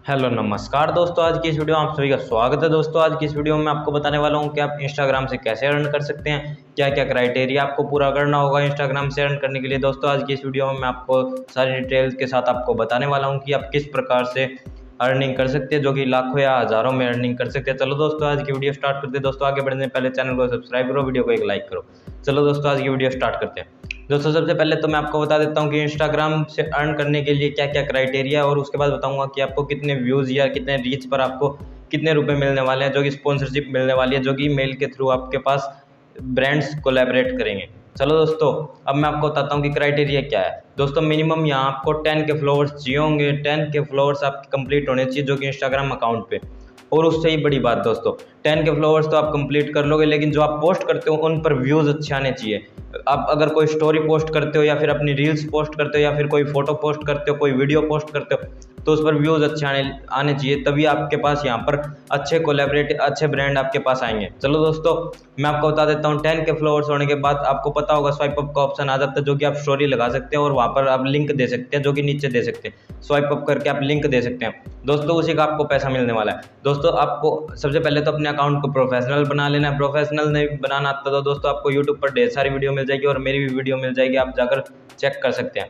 Hello नमस्कार दोस्तों, आज की इस वीडियो में आप सभी का स्वागत है। दोस्तों आज की इस वीडियो में आपको बताने वाला हूं कि आप इंस्टाग्राम से कैसे अर्न कर सकते हैं, क्या क्या क्राइटेरिया आपको पूरा करना होगा इंस्टाग्राम से अर्न करने के लिए। दोस्तों आज की इस वीडियो में मैं आपको सारी डिटेल्स के साथ आपको बताने वाला हूं कि आप किस प्रकार से अर्निंग कर सकते हैं, जो कि लाखों या हज़ारों में अर्निंग कर सकते हैं। चलो दोस्तों आज की वीडियो स्टार्ट करते हैं। दोस्तों आगे बढ़ने से पहले चैनल को सब्सक्राइब करो, वीडियो को एक लाइक करो। चलो दोस्तों आज की वीडियो स्टार्ट करते हैं। दोस्तों सबसे पहले तो मैं आपको बता देता हूं कि इंस्टाग्राम से अर्न करने के लिए क्या क्या क्राइटेरिया है, और उसके बाद बताऊंगा कि आपको कितने व्यूज़ या कितने रीच पर आपको कितने रुपए मिलने वाले हैं, जो कि स्पॉन्सरशिप मिलने वाली है, जो कि मेल के थ्रू आपके पास ब्रांड्स कोलैबोरेट करेंगे। चलो दोस्तों अब मैं आपको बताता हूँ कि क्राइटेरिया क्या है। दोस्तों मिनिमम यहाँ आपको 10 के फॉलोअर्स चाहिए होंगे। 10 के फॉलोअर्स आपके कंप्लीट होने चाहिए, जो कि इंस्टाग्राम अकाउंट पे। और उससे ही बड़ी बात दोस्तों, 10 के फॉलोअर्स तो आप कंप्लीट कर लोगे, लेकिन जो आप पोस्ट करते हो उन पर व्यूज़ अच्छे आने चाहिए। आप अगर कोई स्टोरी पोस्ट करते हो या फिर अपनी रील्स पोस्ट करते हो या फिर कोई फोटो पोस्ट करते हो, कोई वीडियो पोस्ट करते हो, तो उस पर व्यूज़ अच्छे आने चाहिए, तभी आपके पास यहाँ पर अच्छे कोलैबोरेट अच्छे ब्रांड आपके पास आएंगे। चलो दोस्तों मैं आपको बता देता हूँ, 10 के फॉलोअर्स होने के बाद आपको पता होगा स्वाइप अप का ऑप्शन आ जाता है, जो कि आप स्टोरी लगा सकते हैं और वहाँ पर आप लिंक दे सकते हैं, जो कि नीचे दे सकते हैं। स्वाइप अप करके आप लिंक दे सकते हैं दोस्तों, उसी का आपको पैसा मिलने वाला है। दोस्तों आपको सबसे पहले तो अपने अकाउंट को प्रोफेशनल बना लेना है। प्रोफेशनल नहीं बनाना आता तो दोस्तों आपको यूट्यूब पर ढेर सारी वीडियो मिल जाएगी और मेरी भी वीडियो मिल जाएगी, आप जाकर चेक कर सकते हैं।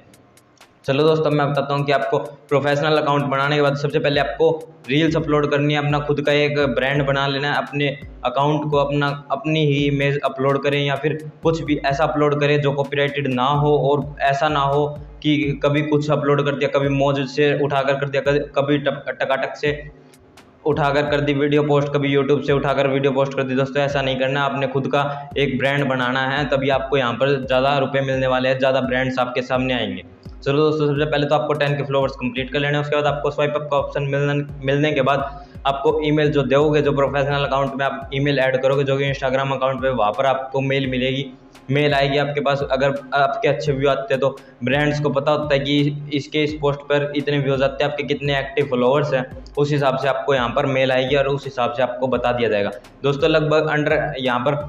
चलो दोस्तों मैं बताता हूँ कि आपको प्रोफेशनल अकाउंट बनाने के बाद सबसे पहले आपको रील्स अपलोड करनी है, अपना खुद का एक ब्रांड बना लेना है। अपने अकाउंट को अपनी ही इमेज अपलोड करें या फिर कुछ भी ऐसा अपलोड करें जो कॉपीराइटेड ना हो, और ऐसा ना हो कि कभी कुछ अपलोड कर दिया, कभी मौज से उठाकर कर दिया, कभी टकाटक से उठाकर कर दी वीडियो पोस्ट, कभी यूट्यूब से उठाकर वीडियो पोस्ट कर दी। दोस्तों ऐसा नहीं करना, आपने खुद का एक ब्रांड बनाना है, तभी आपको यहाँ पर ज़्यादा रुपए मिलने वाले हैं, ज़्यादा ब्रांड्स आपके सामने आएंगे। चलो दोस्तों सबसे पहले तो आपको 10 के फॉलोअर्स कंप्लीट कर लेना है। उसके बाद आपको स्वाइप अप का ऑप्शन मिलने के बाद आपको ईमेल जो दोगे, जो प्रोफेशनल अकाउंट में आप ईमेल ऐड करोगे, जो कि इंस्टाग्राम अकाउंट पे, वहाँ पर आपको मेल मिलेगी, मेल आएगी आपके पास। अगर आपके अच्छे व्यू आते हैं तो ब्रांड्स को पता होता है कि इसके इस पोस्ट पर इतने व्यूज़ आते हैं, आपके कितने एक्टिव फॉलोअर्स हैं, उस हिसाब से आपको यहाँ पर मेल आएगी और उस हिसाब से आपको बता दिया जाएगा। दोस्तों लगभग अंडर यहाँ पर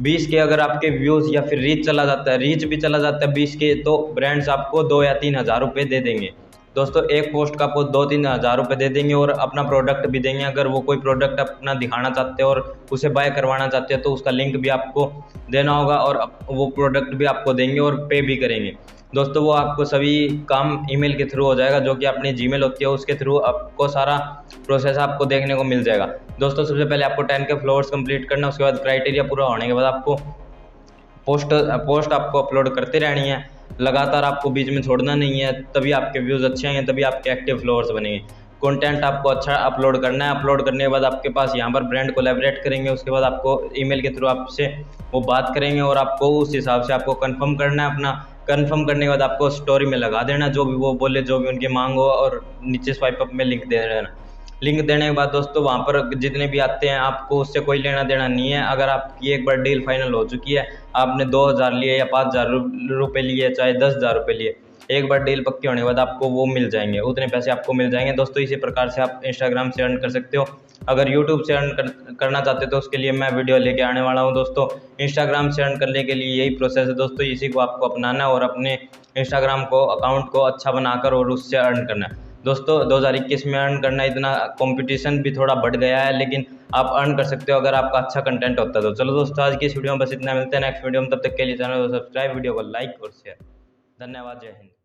20 के अगर आपके व्यूज़ या फिर रीच चला जाता है, रीच भी चला जाता है 20 के, तो ब्रांड्स आपको 2 या 3 हज़ार रुपये दे देंगे। दोस्तों एक पोस्ट का आपको 2-3 हज़ार रुपये दे देंगे और अपना प्रोडक्ट भी देंगे। अगर वो कोई प्रोडक्ट अपना दिखाना चाहते हो और उसे बाय करवाना चाहते हैं तो उसका लिंक भी आपको देना होगा, और वो प्रोडक्ट भी आपको देंगे और पे भी करेंगे। दोस्तों वो आपको सभी काम ईमेल के थ्रू हो जाएगा, जो कि अपनी जीमेल होती है, उसके थ्रू आपको सारा प्रोसेस आपको देखने को मिल जाएगा। दोस्तों सबसे पहले आपको 10 के फॉलोअर्स कंप्लीट करना है। उसके बाद क्राइटेरिया पूरा होने के बाद आपको पोस्ट आपको अपलोड करते रहनी है लगातार, आपको बीच में छोड़ना नहीं है, तभी आपके व्यूज़ अच्छे आएंगे, तभी आपके एक्टिव फॉलोअर्स बनेंगे। कंटेंट आपको अच्छा अपलोड करना है। अपलोड करने के बाद आपके पास यहाँ पर ब्रांड कोलैबोरेट करेंगे, उसके बाद आपको ईमेल के थ्रू आपसे वो बात करेंगे और आपको उस हिसाब से आपको कंफर्म करना है। अपना कंफर्म करने के बाद आपको स्टोरी में लगा देना जो भी वो बोले, जो भी उनकी मांग हो, और नीचे स्वाइप अप में लिंक दे देना। लिंक देने के बाद दोस्तों वहाँ पर जितने भी आते हैं आपको उससे कोई लेना देना नहीं है। अगर आपकी एक बार डील फाइनल हो चुकी है, आपने 2000 लिए या 5000 रुपये लिए, चाहे 10,000 रुपये लिए, एक बार डील पक्की होने के बाद आपको वो मिल जाएंगे, उतने पैसे आपको मिल जाएंगे। दोस्तों इसी प्रकार से आप इंस्टाग्राम से अर्न कर सकते हो। अगर यूट्यूब से अर्न करना चाहते हो तो उसके लिए मैं वीडियो लेके आने वाला हूँ। दोस्तों इंस्टाग्राम से अर्न करने के लिए यही प्रोसेस है दोस्तों, इसी को आपको अपनाना है और अपने इंस्टाग्राम को अकाउंट को अच्छा बनाकर और उससे अर्न करना है। दोस्तों 2021 में अर्न करना, इतना कंपटीशन भी थोड़ा बढ़ गया है, लेकिन आप अर्न कर सकते हो अगर आपका अच्छा कंटेंट होता है तो। चलो दोस्तों आज की इस वीडियो में बस इतना, मिलते हैं नेक्स्ट वीडियो में, तब तक के लिए चैनल को सब्सक्राइब, वीडियो को लाइक और शेयर। धन्यवाद, जय हिंद।